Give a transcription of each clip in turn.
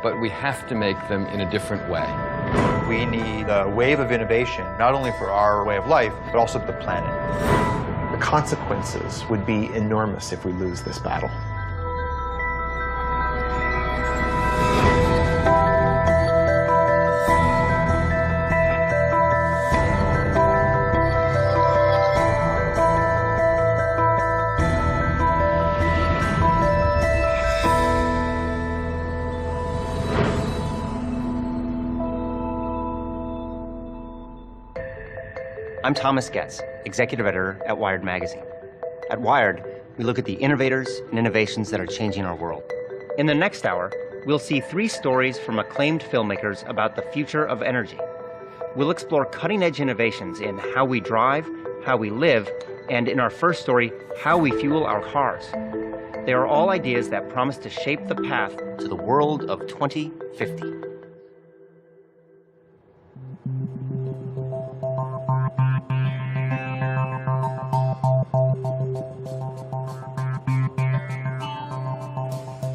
but we have to make them in a different way. We need a wave of innovation, not only for our way of life, but also for the planet. The consequences would be enormous if we lose this battle. I'm Thomas Getz, executive editor at Wired magazine. At Wired, we look at the innovators and innovations that are changing our world. In the next hour, we'll see 3 stories from acclaimed filmmakers about the future of energy. We'll explore cutting-edge innovations in how we drive, how we live, and in our first story, how we fuel our cars. They are all ideas that promise to shape the path to the world of 2050.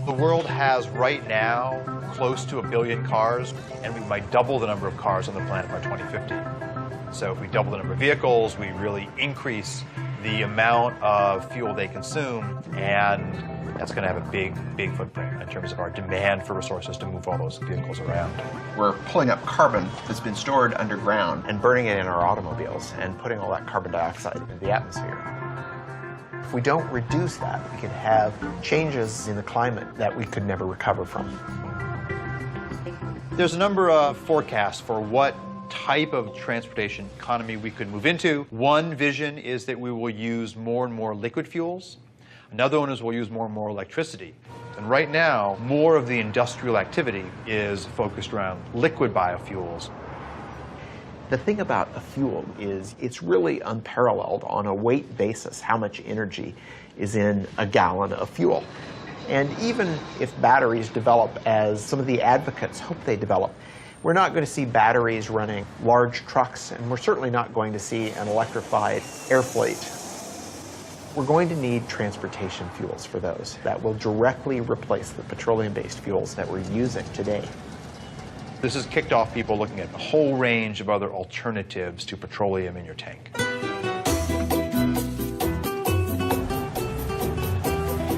The world has right now close to 1 billion cars, and we might double the number of cars on the planet by 2050. So if we double the number of vehicles, we really increase the amount of fuel they consume, and that's going to have a big footprint in terms of our demand for resources to move all those vehicles around. We're pulling up carbon that's been stored underground and burning it in our automobiles and putting all that carbon dioxide into the atmosphere. If we don't reduce that, we could have changes in the climate that we could never recover from. There's a number of forecasts for what type of transportation economy we could move into. One vision is that we will use more and more liquid fuels. Another one is we'll use more and more electricity. And right now, more of the industrial activity is focused around liquid biofuels. The thing about a fuel is it's really unparalleled on a weight basis how much energy is in a gallon of fuel. And even if batteries develop as some of the advocates hope they develop, we're not going to see batteries running large trucks, and we're certainly not going to see an electrified air fleet. We're going to need transportation fuels for those that will directly replace the petroleum-based fuels that we're using today. This has kicked off people looking at a whole range of other alternatives to petroleum in your tank.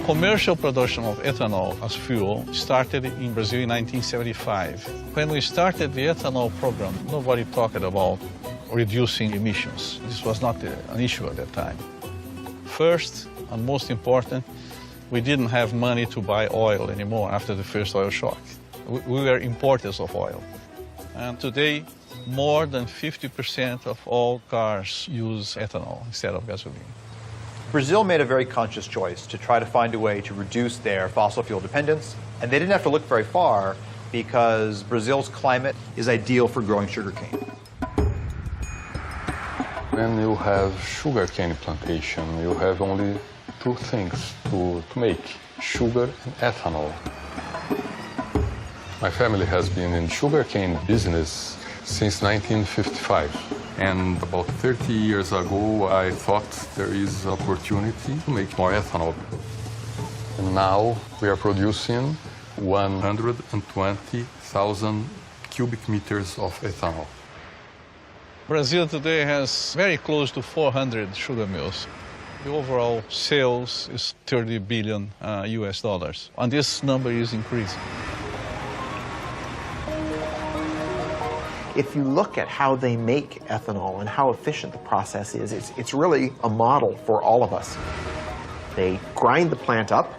Commercial production of ethanol as fuel started in Brazil in 1975. When we started the ethanol program, nobody talked about reducing emissions. This was not an issue at that time. First, and most important, we didn't have money to buy oil anymore after the first oil shock. We were importers of oil. And today, more than 50% of all cars use ethanol instead of gasoline. Brazil made a very conscious choice to try to find a way to reduce their fossil fuel dependence. And they didn't have to look very far because Brazil's climate is ideal for growing sugarcane. When you have sugarcane plantation, you have only 2 things to make: sugar and ethanol. My family has been in sugarcane business since 1955. And about 30 years ago, I thought there is an opportunity to make more ethanol. And now we are producing 120,000 cubic meters of ethanol. Brazil today has very close to 400 sugar mills. The overall sales is $30 billion US dollars, and this number is increasing. If you look at how they make ethanol and how efficient the process is, it's really a model for all of us. They grind the plant up,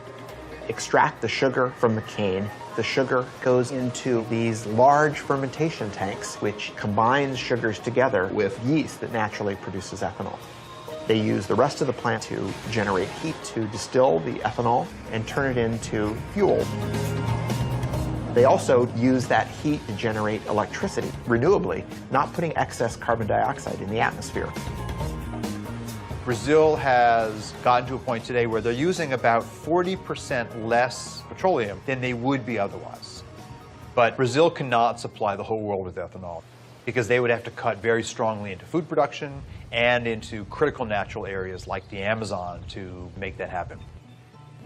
extract the sugar from the cane. The sugar goes into these large fermentation tanks, which combines sugars together with yeast that naturally produces ethanol. They use the rest of the plant to generate heat to distill the ethanol and turn it into fuel. They also use that heat to generate electricity renewably, not putting excess carbon dioxide in the atmosphere. Brazil has gotten to a point today where they're using about 40% less petroleum than they would be otherwise. But Brazil cannot supply the whole world with ethanol because they would have to cut very strongly into food production and into critical natural areas like the Amazon to make that happen.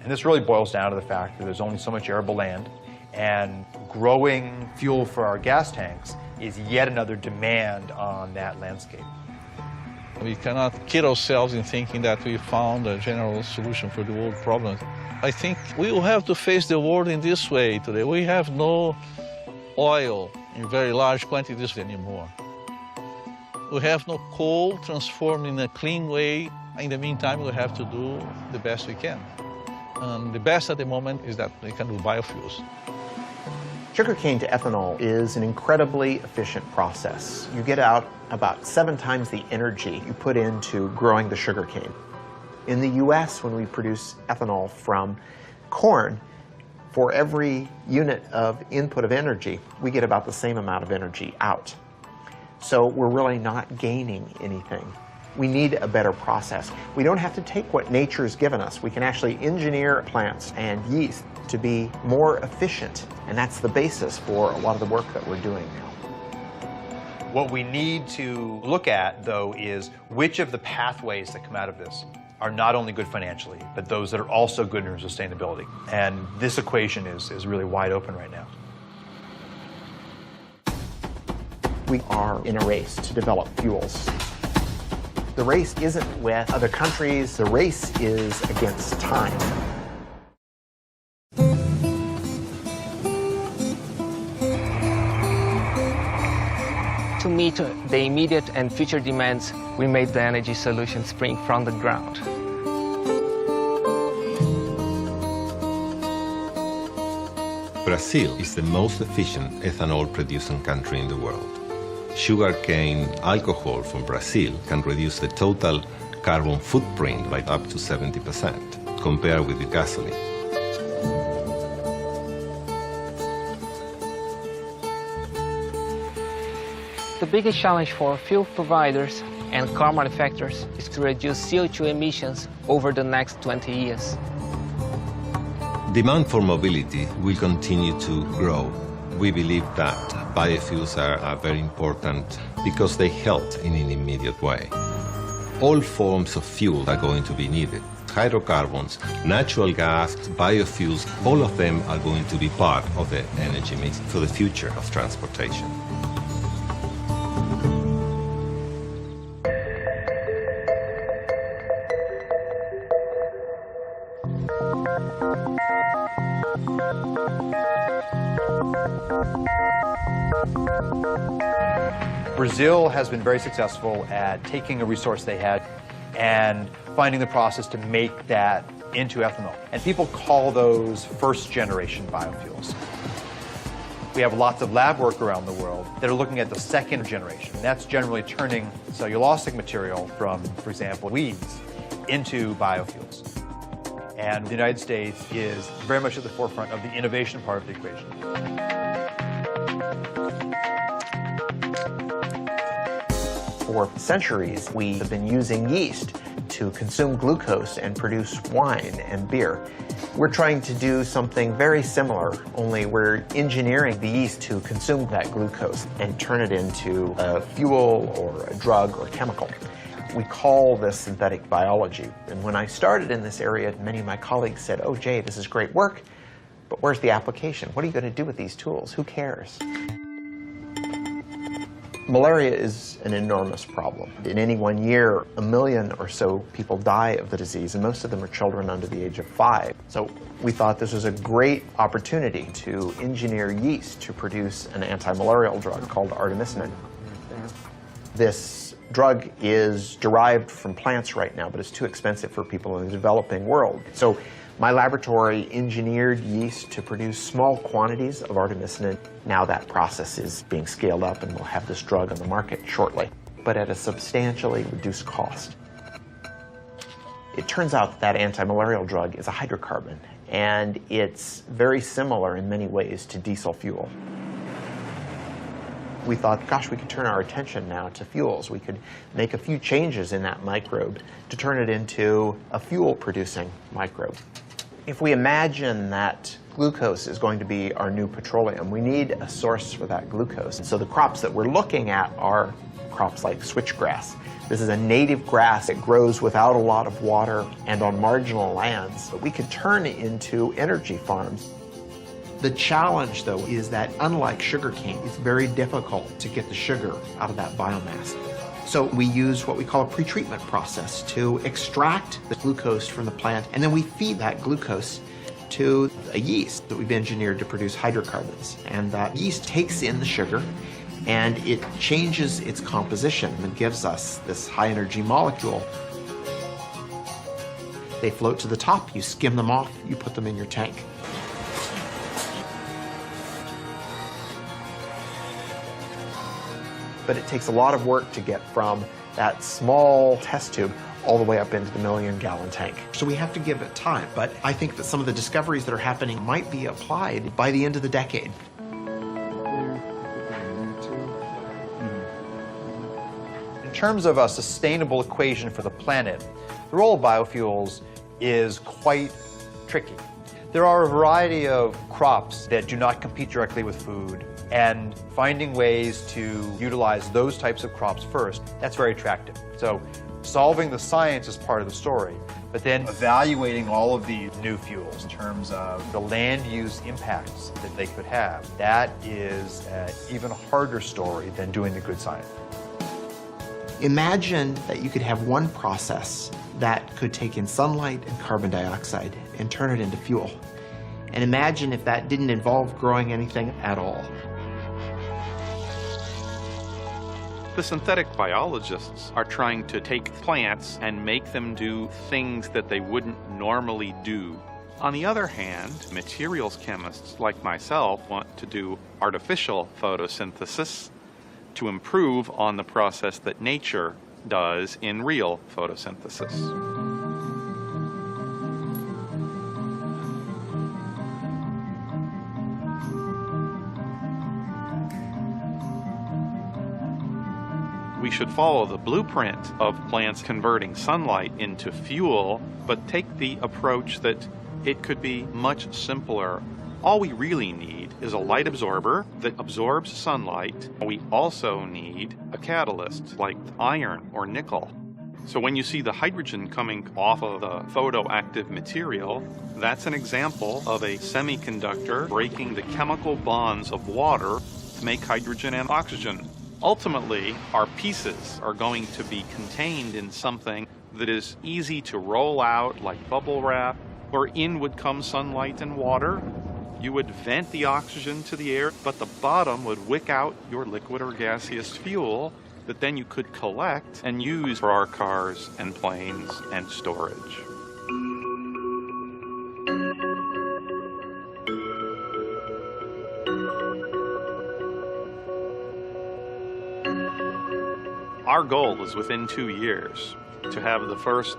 And this really boils down to the fact that there's only so much arable land, And growing fuel for our gas tanks is yet another demand on that landscape. We cannot kid ourselves in thinking that we found a general solution for the world problems. I think we will have to face the world in this way today. We have no oil in very large quantities anymore. We have no coal transformed in a clean way. In the meantime, we have to do the best we can. And the best at the moment is that we can do biofuels. Sugarcane to ethanol is an incredibly efficient process. You get out about 7 times the energy you put into growing the sugarcane. In the US, when we produce ethanol from corn, for every unit of input of energy, we get about the same amount of energy out. So we're really not gaining anything. We need a better process. We don't have to take what nature's given us. We can actually engineer plants and yeast to be more efficient, and that's the basis for a lot of the work that we're doing now. What we need to look at, though, is which of the pathways that come out of this are not only good financially, but those that are also good in sustainability. And this equation is really wide open right now. We are in a race to develop fuels. The race isn't with other countries, the race is against time. To meet the immediate and future demands, we made the energy solution spring from the ground. Brazil is the most efficient ethanol-producing country in the world. Sugarcane alcohol from Brazil can reduce the total carbon footprint by up to 70% compared with the gasoline. The biggest challenge for fuel providers and car manufacturers is to reduce CO2 emissions over the next 20 years. Demand for mobility will continue to grow. We believe that biofuels are very important because they help in an immediate way. All forms of fuel are going to be needed. Hydrocarbons, natural gas, biofuels, all of them are going to be part of the energy mix for the future of transportation. Brazil has been very successful at taking a resource they had and finding the process to make that into ethanol. And people call those first-generation biofuels. We have lots of lab work around the world that are looking at the second generation. That's generally turning cellulosic material from, for example, weeds into biofuels. And the United States is very much at the forefront of the innovation part of the equation. For centuries, we have been using yeast to consume glucose and produce wine and beer. We're trying to do something very similar, only we're engineering the yeast to consume that glucose and turn it into a fuel or a drug or chemical. We call this synthetic biology. And when I started in this area, many of my colleagues said, "Oh, Jay, this is great work, but where's the application? What are you going to do with these tools? Who cares?" Malaria is an enormous problem. In any one year, 1 million or so people die of the disease, and most of them are children under the age of 5. So we thought this was a great opportunity to engineer yeast to produce an anti-malarial drug called artemisinin. This drug is derived from plants right now, but it's too expensive for people in the developing world. So my laboratory engineered yeast to produce small quantities of artemisinin. Now that process is being scaled up, and we'll have this drug on the market shortly, but at a substantially reduced cost. It turns out that anti-malarial drug is a hydrocarbon, and it's very similar in many ways to diesel fuel. We thought, gosh, we could turn our attention now to fuels. We could make a few changes in that microbe to turn it into a fuel-producing microbe. If we imagine that glucose is going to be our new petroleum, we need a source for that glucose. And so the crops that we're looking at are crops like switchgrass. This is a native grass. It grows without a lot of water and on marginal lands. But we could turn it into energy farms. The challenge, though, is that unlike sugarcane, it's very difficult to get the sugar out of that biomass. So we use what we call a pretreatment process to extract the glucose from the plant, and then we feed that glucose to a yeast that we've engineered to produce hydrocarbons. And that yeast takes in the sugar, and it changes its composition and gives us this high-energy molecule. They float to the top, you skim them off, you put them in your tank. But it takes a lot of work to get from that small test tube all the way up into the million-gallon tank. So we have to give it time, but I think that some of the discoveries that are happening might be applied by the end of the decade. In terms of a sustainable equation for the planet, the role of biofuels is quite tricky. There are a variety of crops that do not compete directly with food, and finding ways to utilize those types of crops first, that's very attractive. So solving the science is part of the story, but then evaluating all of these new fuels in terms of the land use impacts that they could have, that is an even harder story than doing the good science. Imagine that you could have one process that could take in sunlight and carbon dioxide and turn it into fuel. And imagine if that didn't involve growing anything at all. The synthetic biologists are trying to take plants and make them do things that they wouldn't normally do. On the other hand, materials chemists like myself want to do artificial photosynthesis to improve on the process that nature does in real photosynthesis. We should follow the blueprint of plants converting sunlight into fuel, but take the approach that it could be much simpler. All we really need is a light absorber that absorbs sunlight. We also need a catalyst like iron or nickel. So when you see the hydrogen coming off of the photoactive material, that's an example of a semiconductor breaking the chemical bonds of water to make hydrogen and oxygen. Ultimately, our pieces are going to be contained in something that is easy to roll out like bubble wrap, where in would come sunlight and water. You would vent the oxygen to the air, but the bottom would wick out your liquid or gaseous fuel that then you could collect and use for our cars and planes and storage. Our goal is within 2 years to have the first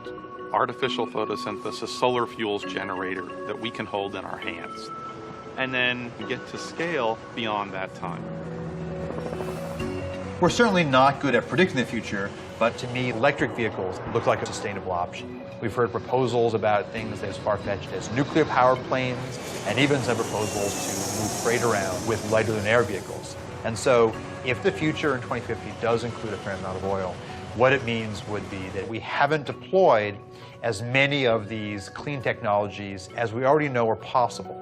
artificial photosynthesis solar fuels generator that we can hold in our hands, and then get to scale beyond that time. We're certainly not good at predicting the future, but to me, electric vehicles look like a sustainable option. We've heard proposals about things as far-fetched as nuclear-powered planes, and even some proposals to move freight around with lighter-than-air vehicles. And so, if the future in 2050 does include a fair amount of oil, what it means would be that we haven't deployed as many of these clean technologies as we already know are possible.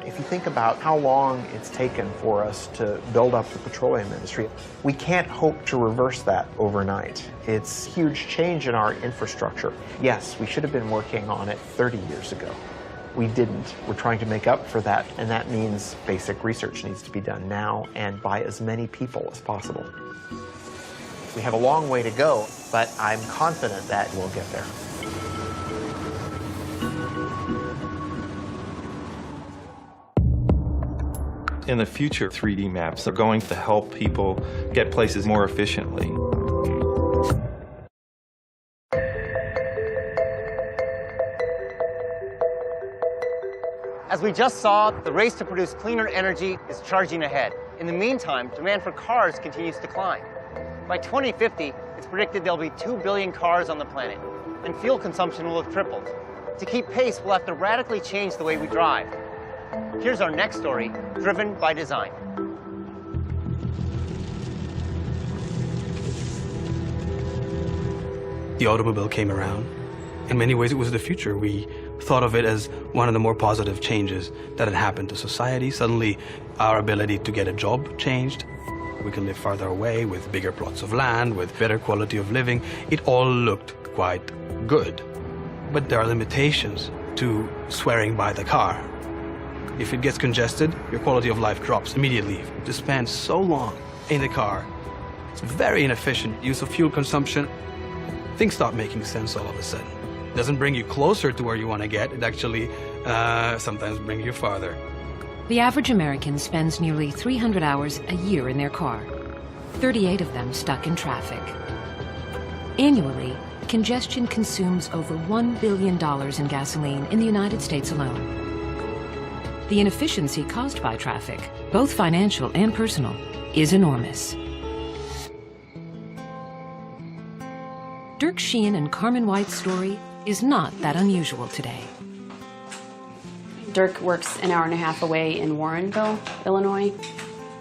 If you think about how long it's taken for us to build up the petroleum industry, we can't hope to reverse that overnight. It's a huge change in our infrastructure. Yes, we should have been working on it 30 years ago. We didn't. We're trying to make up for that, and that means basic research needs to be done now and by as many people as possible. We have a long way to go, but I'm confident that we'll get there. In the future, 3D maps are going to help people get places more efficiently. As we just saw, the race to produce cleaner energy is charging ahead. In the meantime, demand for cars continues to climb. By 2050, it's predicted there'll be 2 billion cars on the planet, and fuel consumption will have tripled. To keep pace, we'll have to radically change the way we drive. Here's our next story, Driven by Design. The automobile came around. In many ways, it was the future. We thought of it as one of the more positive changes that had happened to society. Suddenly, our ability to get a job changed. We can live farther away with bigger plots of land, with better quality of living. It all looked quite good. But there are limitations to swearing by the car. If it gets congested, your quality of life drops immediately. To spend so long in the car, it's very inefficient use of fuel consumption. Things stop making sense all of a sudden. It doesn't bring you closer to where you want to get. It actually sometimes brings you farther. The average American spends nearly 300 hours a year in their car, 38 of them stuck in traffic. Annually, congestion consumes over $1 billion in gasoline in the United States alone. The inefficiency caused by traffic, both financial and personal, is enormous. Dirk Sheehan and Carmen White's story is not that unusual today. Dirk works an hour and a half away in Warrenville, Illinois.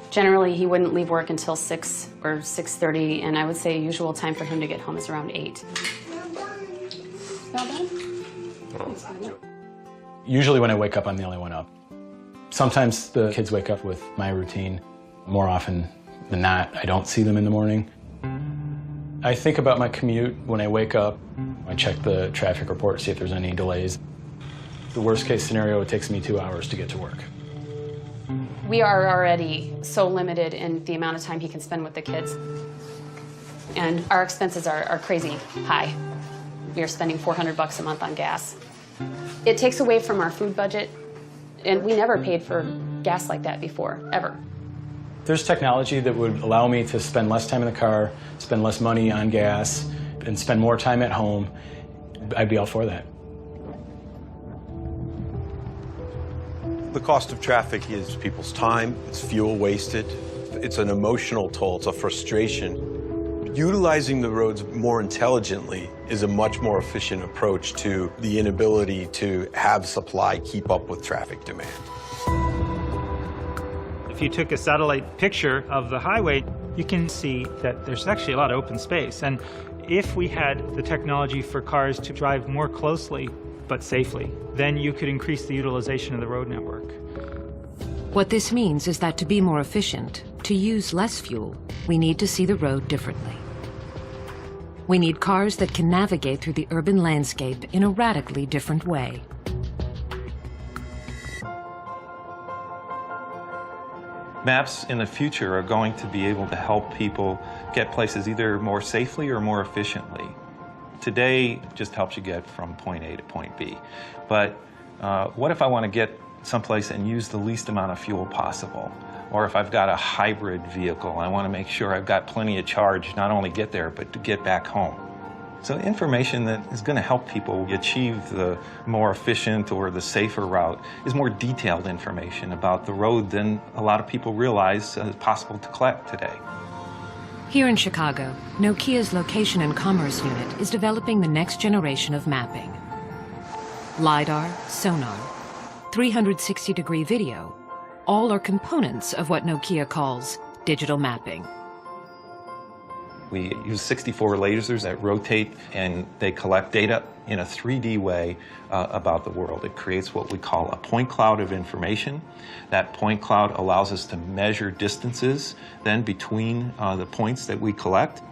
Generally, he wouldn't leave work until 6 or 6:30, and I would say usual time for him to get home is around 8. Usually when I wake up, I'm the only one up. Sometimes the kids wake up with my routine. More often than not, I don't see them in the morning. I think about my commute when I wake up. I check the traffic report to see if there's any delays. The worst case scenario, it takes me 2 hours to get to work. We are already so limited in the amount of time he can spend with the kids. And our expenses are crazy high. We are spending $400 a month on gas. It takes away from our food budget, and we never paid for gas like that before, ever. There's technology that would allow me to spend less time in the car, spend less money on gas, and spend more time at home. I'd be all for that. The cost of traffic is people's time, it's fuel wasted, it's an emotional toll, it's a frustration. Utilizing the roads more intelligently is a much more efficient approach to the inability to have supply keep up with traffic demand. If you took a satellite picture of the highway, you can see that there's actually a lot of open space. And if we had the technology for cars to drive more closely but safely, then you could increase the utilization of the road network. What this means is that to be more efficient, to use less fuel, we need to see the road differently. We need cars that can navigate through the urban landscape in a radically different way. Maps in the future are going to be able to help people get places either more safely or more efficiently. Today, it just helps you get from point A to point B. But what if I want to get someplace and use the least amount of fuel possible? Or if I've got a hybrid vehicle, I want to make sure I've got plenty of charge, not only get there, but to get back home. So information that is going to help people achieve the more efficient or the safer route is more detailed information about the road than a lot of people realize is possible to collect today. Here in Chicago, Nokia's Location and Commerce Unit is developing the next generation of mapping. LiDAR, sonar, 360-degree video, all are components of what Nokia calls digital mapping. We use 64 lasers that rotate and they collect data in a 3D way about the world. It creates what we call a point cloud of information. That point cloud allows us to measure distances then between the points that we collect.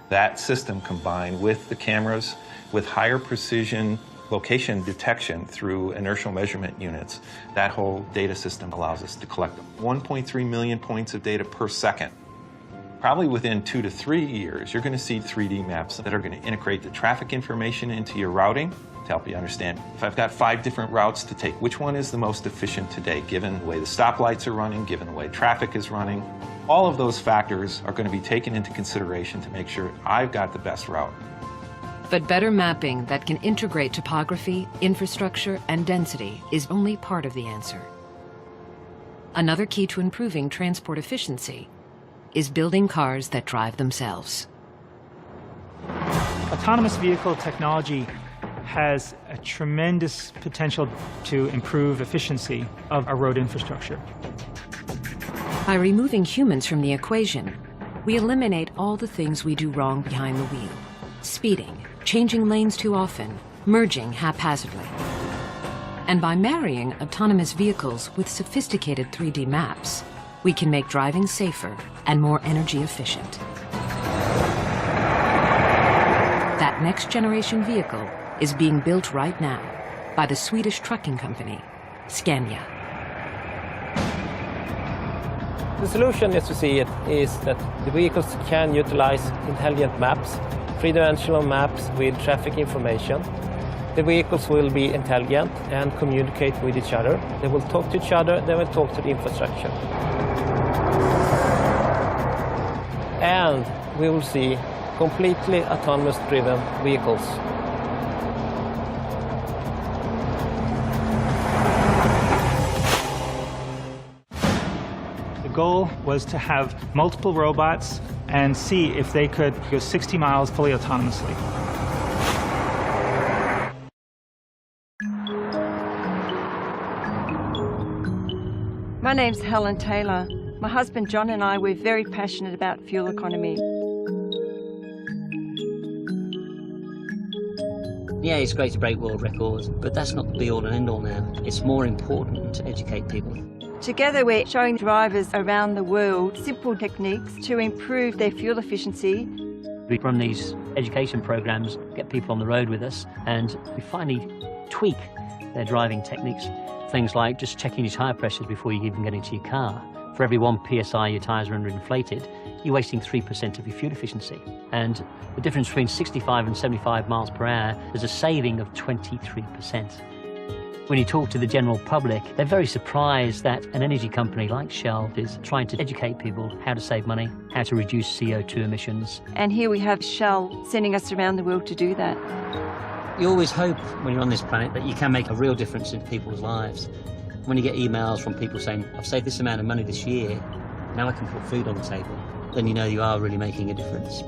That system combined with the cameras with higher precision location detection through inertial measurement units, that whole data system allows us to collect 1.3 million points of data per second. Probably within 2 to 3 years, you're going to see 3D maps that are going to integrate the traffic information into your routing to help you understand. If I've got 5 different routes to take, which one is the most efficient today, given the way the stoplights are running, given the way traffic is running? All of those factors are going to be taken into consideration to make sure I've got the best route. But better mapping that can integrate topography, infrastructure, and density is only part of the answer. Another key to improving transport efficiency is building cars that drive themselves. Autonomous vehicle technology has a tremendous potential to improve efficiency of our road infrastructure. By removing humans from the equation, we eliminate all the things we do wrong behind the wheel. Speeding, changing lanes too often, merging haphazardly. And by marrying autonomous vehicles with sophisticated 3D maps, we can make driving safer and more energy efficient. That next generation vehicle is being built right now by the Swedish trucking company, Scania. The solution, as you see it, is that the vehicles can utilize intelligent maps, three-dimensional maps with traffic information. The vehicles will be intelligent and communicate with each other. They will talk to each other, they will talk to the infrastructure. And we will see completely autonomous driven vehicles. The goal was to have multiple robots and see if they could go 60 miles fully autonomously. My name's Helen Taylor. My husband John and I, we're very passionate about fuel economy. Yeah, it's great to break world records, but that's not the be-all and end-all now. It's more important to educate people. Together we're showing drivers around the world simple techniques to improve their fuel efficiency. We run these education programs, get people on the road with us, and we finally tweak their driving techniques. Things like just checking your tyre pressures before you even get into your car. For every 1 PSI your tyres are underinflated, you're wasting 3% of your fuel efficiency. And the difference between 65 and 75 miles per hour, there's a saving of 23%. When you talk to the general public, they're very surprised that an energy company like Shell is trying to educate people how to save money, how to reduce CO2 emissions. And here we have Shell sending us around the world to do that. You always hope when you're on this planet that you can make a real difference in people's lives. When you get emails from people saying, I've saved this amount of money this year, now I can put food on the table, then you know you are really making a difference.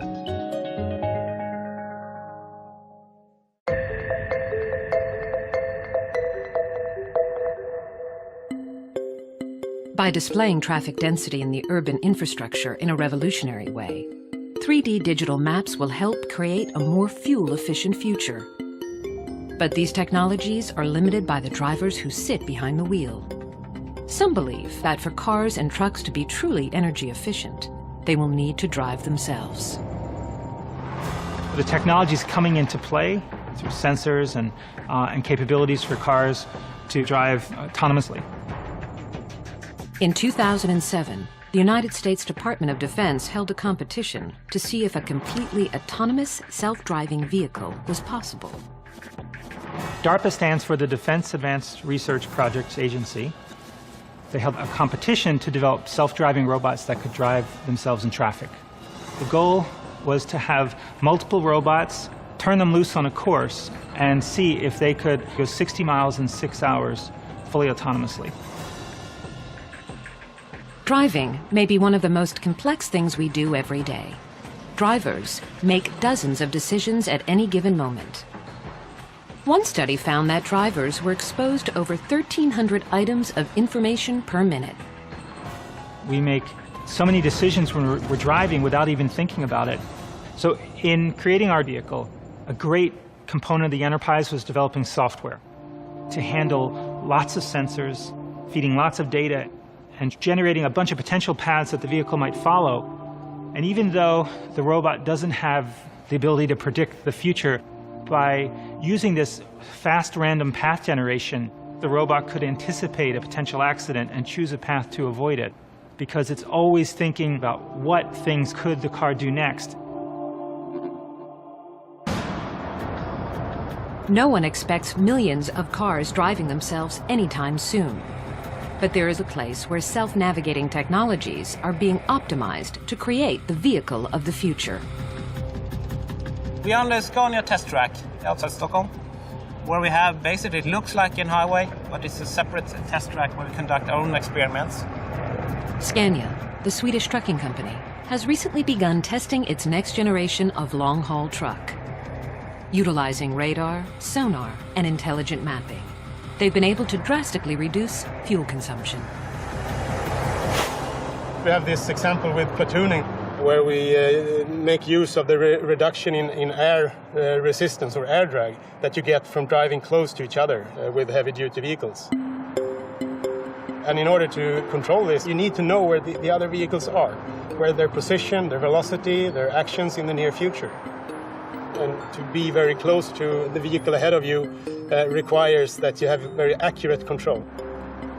By displaying traffic density in the urban infrastructure in a revolutionary way, 3D digital maps will help create a more fuel-efficient future. But these technologies are limited by the drivers who sit behind the wheel. Some believe that for cars and trucks to be truly energy efficient, they will need to drive themselves. The technology is coming into play through sensors and capabilities for cars to drive autonomously. In 2007, the United States Department of Defense held a competition to see if a completely autonomous self-driving vehicle was possible. DARPA stands for the Defense Advanced Research Projects Agency. They held a competition to develop self-driving robots that could drive themselves in traffic. The goal was to have multiple robots, turn them loose on a course, and see if they could go 60 miles in 6 hours fully autonomously. Driving may be one of the most complex things we do every day. Drivers make dozens of decisions at any given moment. One study found that drivers were exposed to over 1,300 items of information per minute. We make so many decisions when we're driving without even thinking about it. So in creating our vehicle, a great component of the enterprise was developing software to handle lots of sensors, feeding lots of data, and generating a bunch of potential paths that the vehicle might follow. And even though the robot doesn't have the ability to predict the future, by using this fast random path generation, the robot could anticipate a potential accident and choose a path to avoid it, because it's always thinking about what things could the car do next. No one expects millions of cars driving themselves anytime soon. But there is a place where self-navigating technologies are being optimized to create the vehicle of the future. We are on the Scania test track outside Stockholm, where we have basically, it looks like a highway, but it's a separate test track where we conduct our own experiments. Scania, the Swedish trucking company, has recently begun testing its next generation of long-haul truck. Utilizing radar, sonar, and intelligent mapping, they've been able to drastically reduce fuel consumption. We have this example with platooning. where we make use of the reduction in air resistance or air drag that you get from driving close to each other with heavy-duty vehicles. And in order to control this, you need to know where the other vehicles are, where their position, their velocity, their actions in the near future. And to be very close to the vehicle ahead of you requires that you have very accurate control.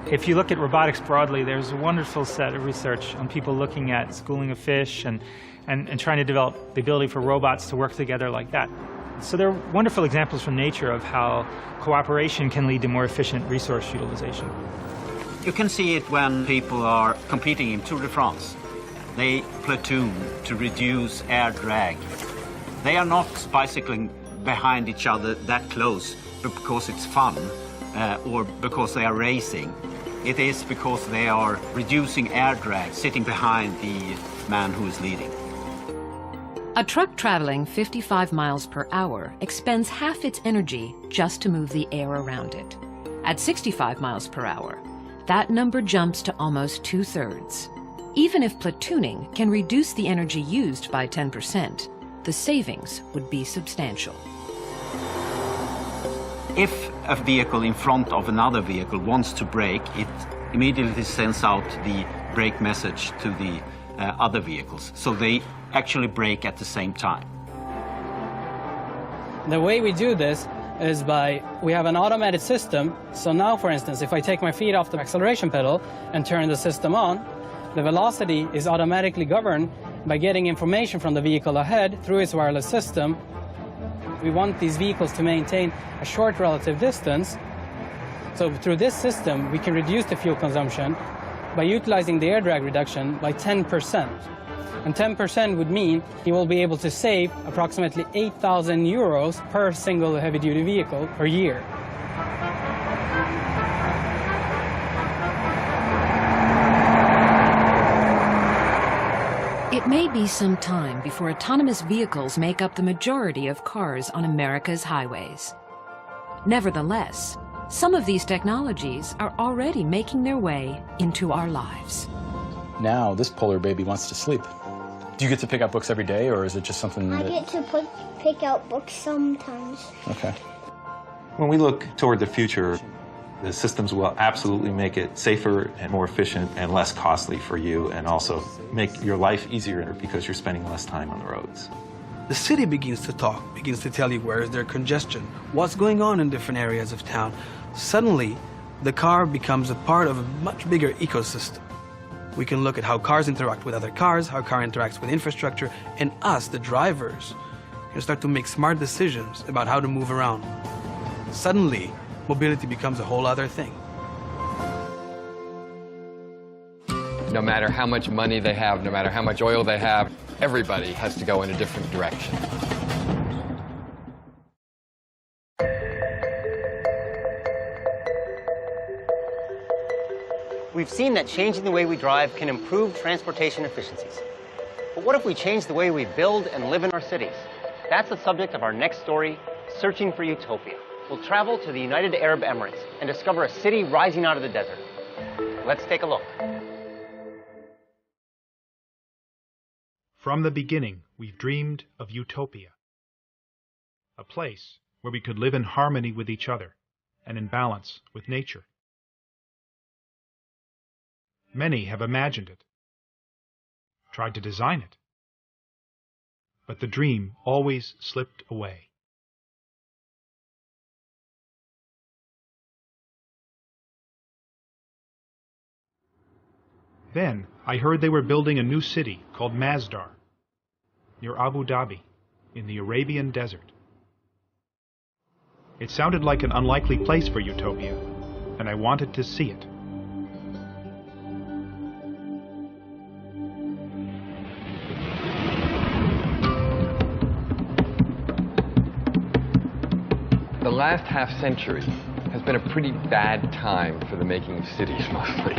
If you look at robotics broadly, there's a wonderful set of research on people looking at schooling of fish and trying to develop the ability for robots to work together like that. So there are wonderful examples from nature of how cooperation can lead to more efficient resource utilization. You can see it when people are competing in Tour de France. They platoon to reduce air drag. They are not bicycling behind each other that close because it's fun or because they are racing. It is because they are reducing air drag, sitting behind the man who is leading. A truck traveling 55 miles per hour expends half its energy just to move the air around it. At 65 miles per hour, that number jumps to almost 2/3. Even if platooning can reduce the energy used by 10%, the savings would be substantial. If a vehicle in front of another vehicle wants to brake, it immediately sends out the brake message to the other vehicles. So they actually brake at the same time. The way we do this is we have an automated system. So now, for instance, if I take my feet off the acceleration pedal and turn the system on, the velocity is automatically governed by getting information from the vehicle ahead through its wireless system. We want these vehicles to maintain a short relative distance. So through this system, we can reduce the fuel consumption by utilizing the air drag reduction by 10%. And 10% would mean you will be able to save approximately 8,000 euros per single heavy-duty vehicle per year. It may be some time before autonomous vehicles make up the majority of cars on America's highways. Nevertheless, some of these technologies are already making their way into our lives. Now, this polar baby wants to sleep. Do you get to pick out books every day, or is it just something I get to pick out books sometimes. Okay. When we look toward the future, the systems will absolutely make it safer and more efficient and less costly for you, and also make your life easier because you're spending less time on the roads. The city begins to talk, begins to tell you where is there congestion, what's going on in different areas of town. Suddenly, the car becomes a part of a much bigger ecosystem. We can look at how cars interact with other cars, how car interacts with infrastructure, and us, the drivers, can start to make smart decisions about how to move around. Suddenly, mobility becomes a whole other thing. No matter how much money they have, no matter how much oil they have, everybody has to go in a different direction. We've seen that changing the way we drive can improve transportation efficiencies. But what if we change the way we build and live in our cities? That's the subject of our next story, Searching for Utopia. We'll travel to the United Arab Emirates and discover a city rising out of the desert. Let's take a look. From the beginning, we've dreamed of utopia. A place where we could live in harmony with each other and in balance with nature. Many have imagined it, tried to design it, but the dream always slipped away. Then I heard they were building a new city called Masdar, near Abu Dhabi, in the Arabian desert. It sounded like an unlikely place for utopia, and I wanted to see it. The last half century has been a pretty bad time for the making of cities, mostly.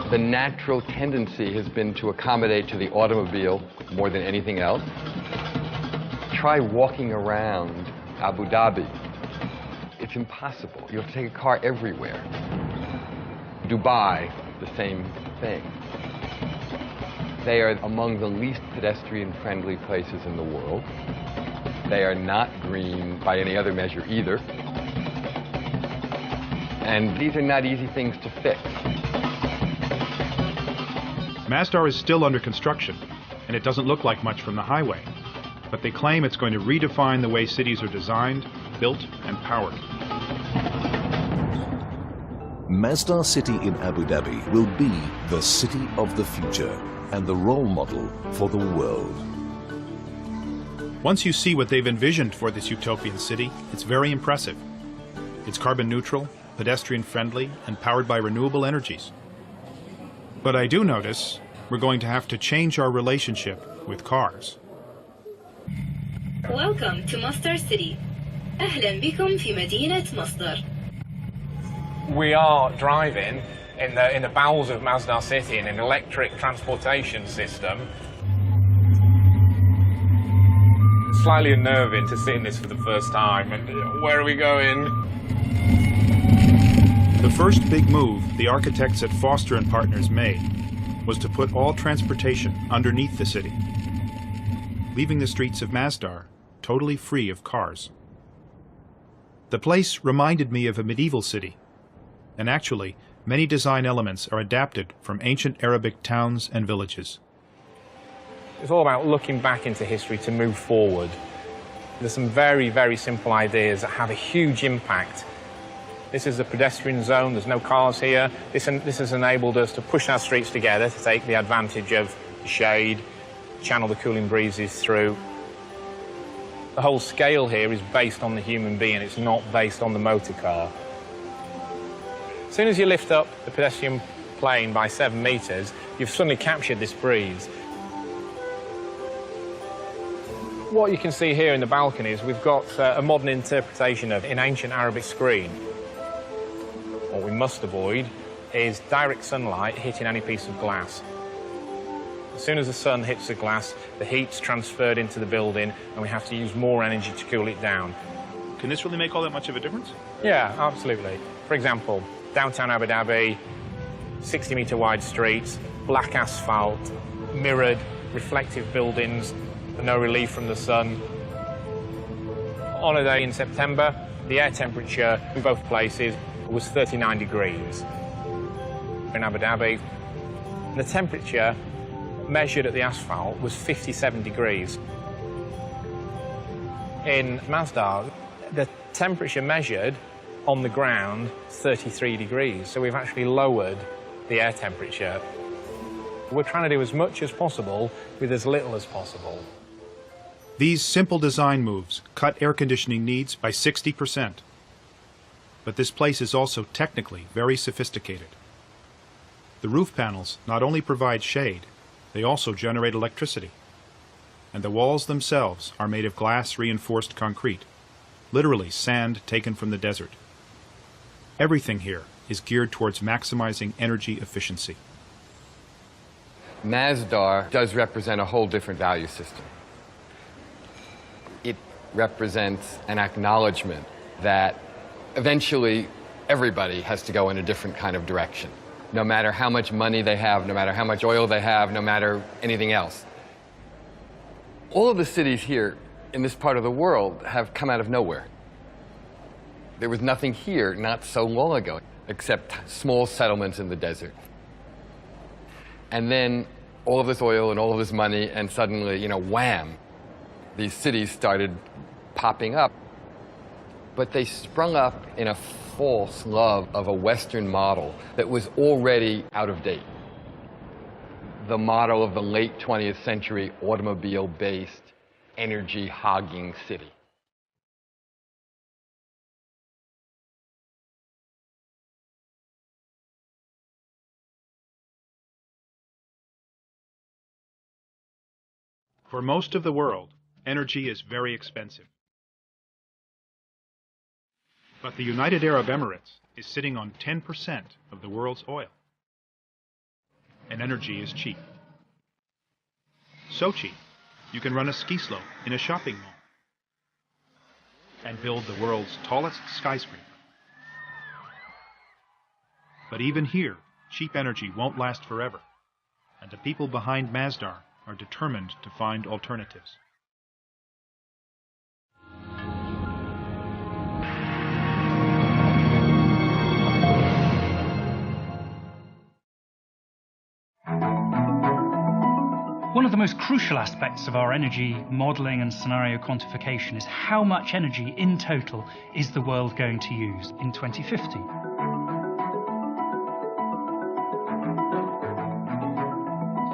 The natural tendency has been to accommodate to the automobile more than anything else. Try walking around Abu Dhabi. It's impossible. You have to take a car everywhere. Dubai, the same thing. They are among the least pedestrian-friendly places in the world. They are not green by any other measure either. And these are not easy things to fix. Masdar is still under construction, and it doesn't look like much from the highway. But they claim it's going to redefine the way cities are designed, built, and powered. Masdar City in Abu Dhabi will be the city of the future and the role model for the world. Once you see what they've envisioned for this utopian city, it's very impressive. It's carbon neutral, pedestrian friendly, and powered by renewable energies. But I do notice we're going to have to change our relationship with cars. Welcome to Masdar City. أهلا بكم في مدينة مصدر. We are driving in the bowels of Masdar City in an electric transportation system. It's slightly unnerving to sit in this for the first time. And where are we going? The first big move the architects at Foster & Partners made was to put all transportation underneath the city, leaving the streets of Masdar totally free of cars. The place reminded me of a medieval city, and actually, many design elements are adapted from ancient Arabic towns and villages. It's all about looking back into history to move forward. There's some very, very simple ideas that have a huge impact. This is a pedestrian zone, there's no cars here. This has enabled us to push our streets together to take the advantage of the shade, channel the cooling breezes through. The whole scale here is based on the human being, it's not based on the motor car. As soon as you lift up the pedestrian plane by 7 meters, you've suddenly captured this breeze. What you can see here in the balcony is we've got a modern interpretation of an ancient Arabic screen. What we must avoid is direct sunlight hitting any piece of glass. As soon as the sun hits the glass, the heat's transferred into the building and we have to use more energy to cool it down. Can this really make all that much of a difference? Yeah, absolutely. For example, downtown Abu Dhabi, 60-meter wide streets, black asphalt, mirrored, reflective buildings, no relief from the sun. On a day in September, the air temperature in both places was 39 degrees. In Abu Dhabi, the temperature measured at the asphalt was 57 degrees. In Masdar, the temperature measured on the ground is 33 degrees, so we've actually lowered the air temperature. We're trying to do as much as possible with as little as possible. These simple design moves cut air conditioning needs by 60%. But this place is also technically very sophisticated. The roof panels not only provide shade, they also generate electricity. And the walls themselves are made of glass-reinforced concrete, literally sand taken from the desert. Everything here is geared towards maximizing energy efficiency. Masdar does represent a whole different value system. It represents an acknowledgement that eventually everybody has to go in a different kind of direction. No matter how much money they have, no matter how much oil they have, no matter anything else. All of the cities here in this part of the world have come out of nowhere. There was nothing here not so long ago, except small settlements in the desert. And then all of this oil and all of this money, and suddenly, wham, these cities started popping up. But they sprung up in a false love of a Western model that was already out of date. The model of the late 20th century automobile-based, energy-hogging city. For most of the world, energy is very expensive. But the United Arab Emirates is sitting on 10% of the world's oil. And energy is cheap. So cheap, you can run a ski slope in a shopping mall and build the world's tallest skyscraper. But even here, cheap energy won't last forever, and the people behind Masdar are determined to find alternatives. One of the most crucial aspects of our energy modelling and scenario quantification is how much energy in total is the world going to use in 2050.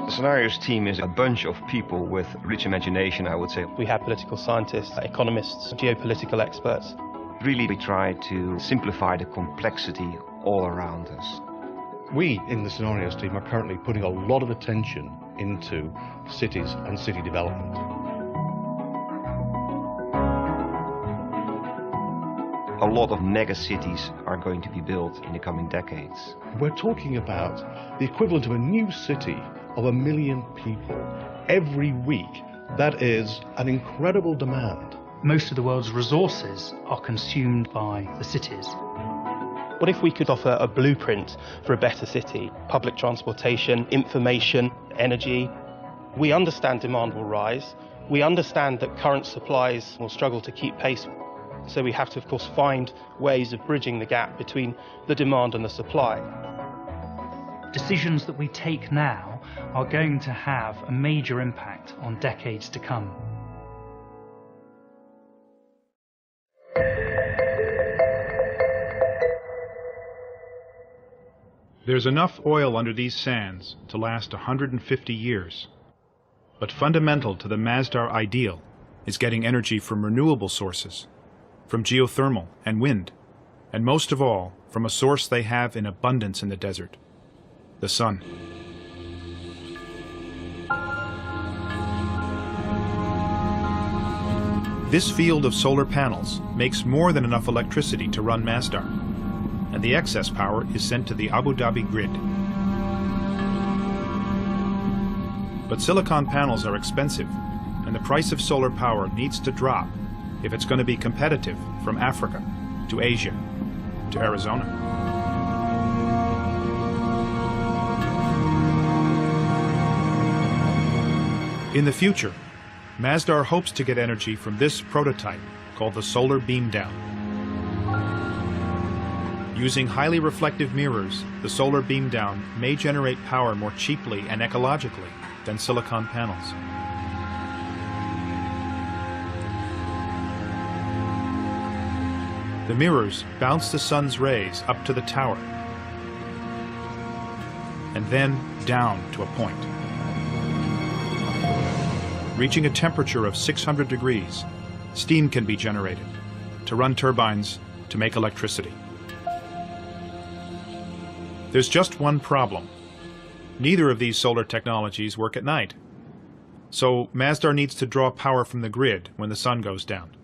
The scenarios team is a bunch of people with rich imagination, I would say. We have political scientists, economists, geopolitical experts. Really, we try to simplify the complexity all around us. We in the scenarios team are currently putting a lot of attention into cities and city development. A lot of mega cities are going to be built in the coming decades. We're talking about the equivalent of a new city of 1 million people every week. That is an incredible demand. Most of the world's resources are consumed by the cities. What if we could offer a blueprint for a better city? Public transportation, information, energy. We understand demand will rise. We understand that current supplies will struggle to keep pace. So we have to, of course, find ways of bridging the gap between the demand and the supply. Decisions that we take now are going to have a major impact on decades to come. There's enough oil under these sands to last 150 years. But fundamental to the Masdar ideal is getting energy from renewable sources, from geothermal and wind, and most of all, from a source they have in abundance in the desert, the sun. This field of solar panels makes more than enough electricity to run Masdar, and the excess power is sent to the Abu Dhabi grid. But silicon panels are expensive, and the price of solar power needs to drop if it's going to be competitive from Africa to Asia to Arizona. In the future, Masdar hopes to get energy from this prototype called the solar beam down. Using highly reflective mirrors, the solar beam down may generate power more cheaply and ecologically than silicon panels. The mirrors bounce the sun's rays up to the tower and then down to a point. Reaching a temperature of 600 degrees, steam can be generated to run turbines to make electricity. There's just one problem. Neither of these solar technologies work at night. So Masdar needs to draw power from the grid when the sun goes down.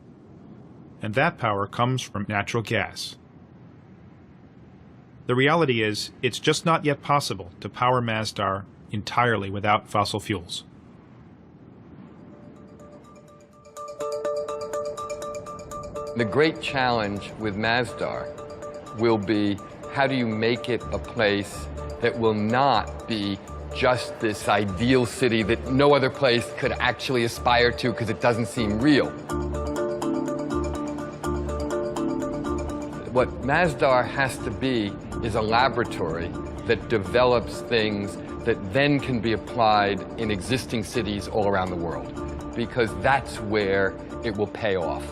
And that power comes from natural gas. The reality is, it's just not yet possible to power Masdar entirely without fossil fuels. The great challenge with Masdar will be, how do you make it a place that will not be just this ideal city that no other place could actually aspire to because it doesn't seem real? What Masdar has to be is a laboratory that develops things that then can be applied in existing cities all around the world, because that's where it will pay off.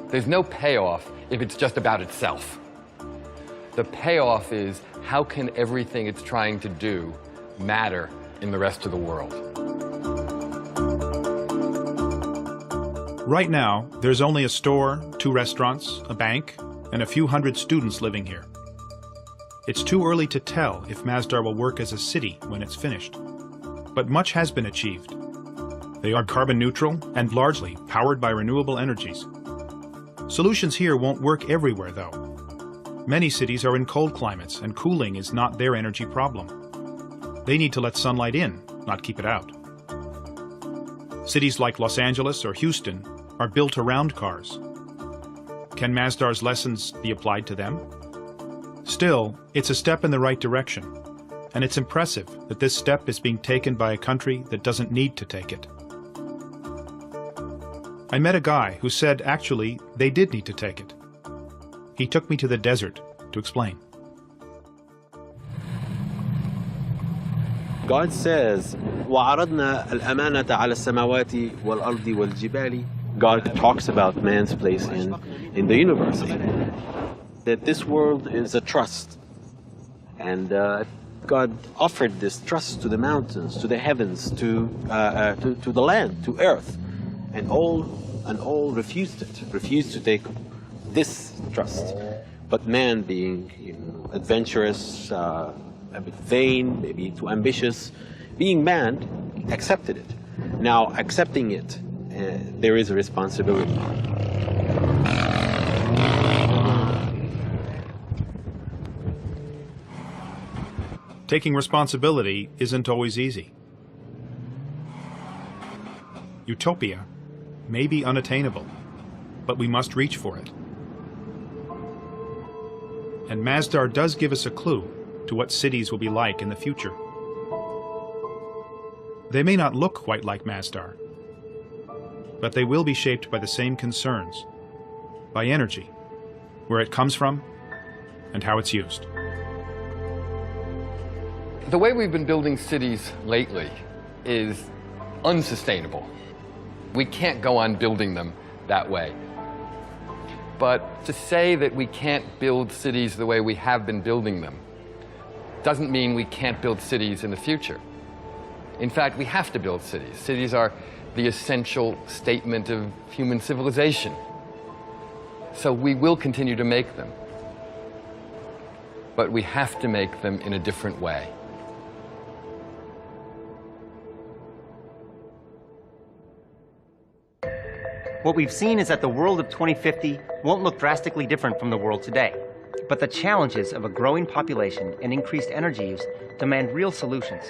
There's no payoff if it's just about itself. The payoff is, how can everything it's trying to do matter in the rest of the world? Right now, there's only a store, 2 restaurants, a bank, and a few hundred students living here. It's too early to tell if Masdar will work as a city when it's finished. But much has been achieved. They are carbon neutral and largely powered by renewable energies. Solutions here won't work everywhere, though. Many cities are in cold climates, and cooling is not their energy problem. They need to let sunlight in, not keep it out. Cities like Los Angeles or Houston are built around cars. Can Masdar's lessons be applied to them? Still, it's a step in the right direction, And it's impressive that this step is being taken by a country that doesn't need to take it. I met a guy who said actually they did need to take it. He took me to the desert to explain. God says, وَعَرَضْنَا الْأَمَانَةَ عَلَى السَّمَاوَاتِ وَالْأَرْضِ وَالْجِبَالِ. God talks about man's place in the universe. That this world is a trust. And God offered this trust to the mountains, to the heavens, to the land, to earth. And all refused it, refused to take this trust. But man, being adventurous, a bit vain, maybe too ambitious, being man, accepted it. Now, accepting it, there is a responsibility. Taking responsibility isn't always easy. Utopia may be unattainable, but we must reach for it. And Masdar does give us a clue to what cities will be like in the future. They may not look quite like Masdar, but they will be shaped by the same concerns, by energy, where it comes from, and how it's used. The way we've been building cities lately is unsustainable. We can't go on building them that way. But to say that we can't build cities the way we have been building them doesn't mean we can't build cities in the future. In fact, we have to build cities. Cities are the essential statement of human civilization. So we will continue to make them. But we have to make them in a different way. What we've seen is that the world of 2050 won't look drastically different from the world today. But the challenges of a growing population and increased energy use demand real solutions.